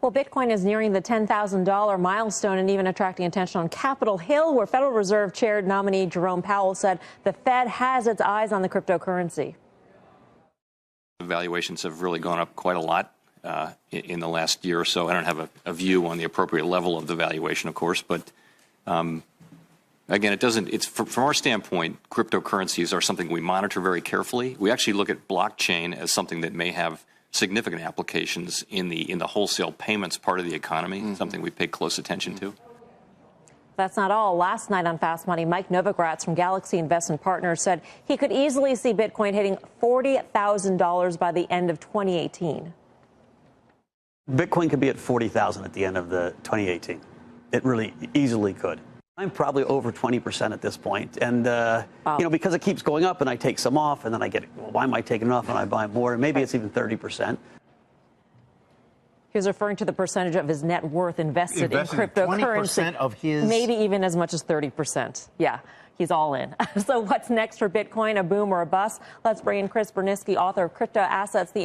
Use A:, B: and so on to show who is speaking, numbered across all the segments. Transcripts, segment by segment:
A: Well, Bitcoin is nearing the $10,000 milestone and even attracting attention on Capitol Hill, where Federal Reserve Chair nominee Jerome Powell said the Fed has its eyes on the cryptocurrency.
B: Valuations have really gone up quite a lot in the last year or so. I don't have a view on the appropriate level of the valuation, of course, but again, from our standpoint, cryptocurrencies are something we monitor very carefully. We actually look at blockchain as something that may have significant applications in the wholesale payments part of the economy, something we pay close attention to.
A: That's not all. Last night on Fast Money, Mike Novogratz from Galaxy Investment Partners said he could easily see Bitcoin hitting $40,000 by the end of 2018.
C: Bitcoin could be at 40,000 at the end of the 2018. It really easily could. I'm probably over 20% at this point. And, you know, because it keeps going up and I take some off and then I get, well, why am I taking it off and I buy more? And maybe it's even 30%.
A: He was referring to the percentage of his net worth invested in cryptocurrency.
D: 20% of his...
A: Maybe even as much as 30%. Yeah, he's all in. So what's next for Bitcoin, a boom or a bust? Let's bring in Chris Berniski, author of Crypto Assets, the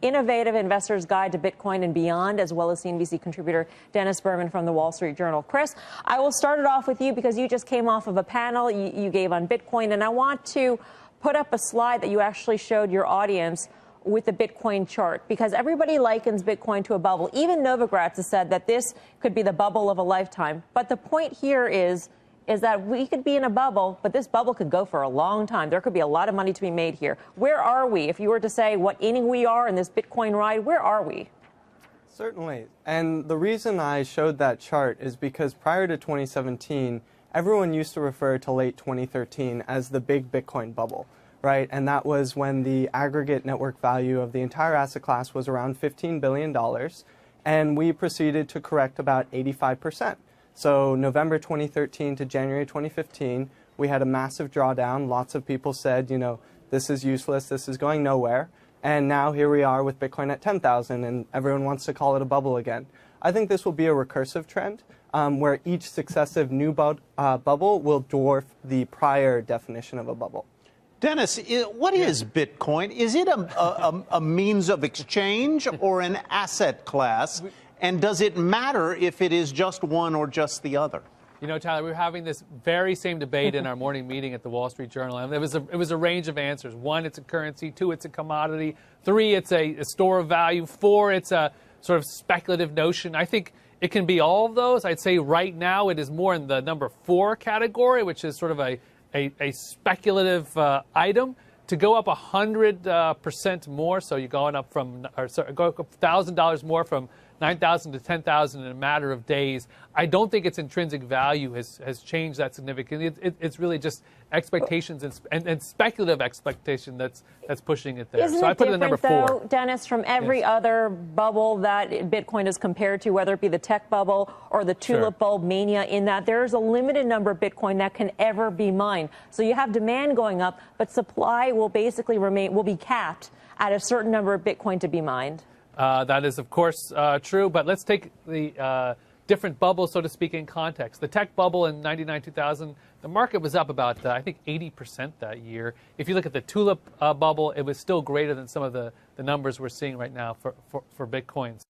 A: Innovative Investor's Guide to Bitcoin and Beyond, as well as CNBC contributor Dennis Berman from the Wall Street Journal. Chris, I will start it off with you because you just came off of a panel you gave on Bitcoin, and I want to put up a slide that you actually showed your audience with the Bitcoin chart, because everybody likens Bitcoin to a bubble. Even Novogratz has said that this could be the bubble of a lifetime. But the point here is that we could be in a bubble, but this bubble could go for a long time. There could be a lot of money to be made here. Where are we? If you were to say what inning we are in this Bitcoin ride, where are we?
E: Certainly. And the reason I showed that chart is because prior to 2017, everyone used to refer to late 2013 as the big Bitcoin bubble. Right, and that was when the aggregate network value of the entire asset class was around $15 billion, and we proceeded to correct about 85%. So November 2013 to January 2015, we had a massive drawdown. Lots of people said, you know, this is useless, this is going nowhere. And now here we are with Bitcoin at 10,000, and everyone wants to call it a bubble again. I think this will be a recursive trend where each successive new bubble will dwarf the prior definition of a bubble.
D: Dennis, what is Bitcoin? Is it a means of exchange or an asset class? And does it matter if it is just one or just the other?
F: You know, Tyler, we were having this very same debate in our morning meeting at the Wall Street Journal, and it was a range of answers. 1, it's a currency. 2, it's a commodity. 3, it's a store of value. 4, it's a sort of speculative notion. I think it can be all of those. I'd say right now it is more in the number 4 category, which is sort of a speculative item. To go up 100% more, so you're going up from, or sorry, go up $1,000 more from 9,000 to 10,000 in a matter of days. I don't think its intrinsic value has changed that significantly. It's really just expectations and speculative expectation that's pushing it there.
A: Isn't
F: so
A: it
F: I put it at number 4.
A: Though, Dennis, from every other bubble that Bitcoin is compared to, whether it be the tech bubble or the tulip bulb mania, in that there's a limited number of Bitcoin that can ever be mined. So you have demand going up, but supply will basically will be capped at a certain number of Bitcoin to be mined.
F: That is, of course, true, but let's take the different bubbles, so to speak, in context. The tech bubble in 99-2000, the market was up about, I think, 80% that year. If you look at the tulip bubble, it was still greater than some of the numbers we're seeing right now for Bitcoins.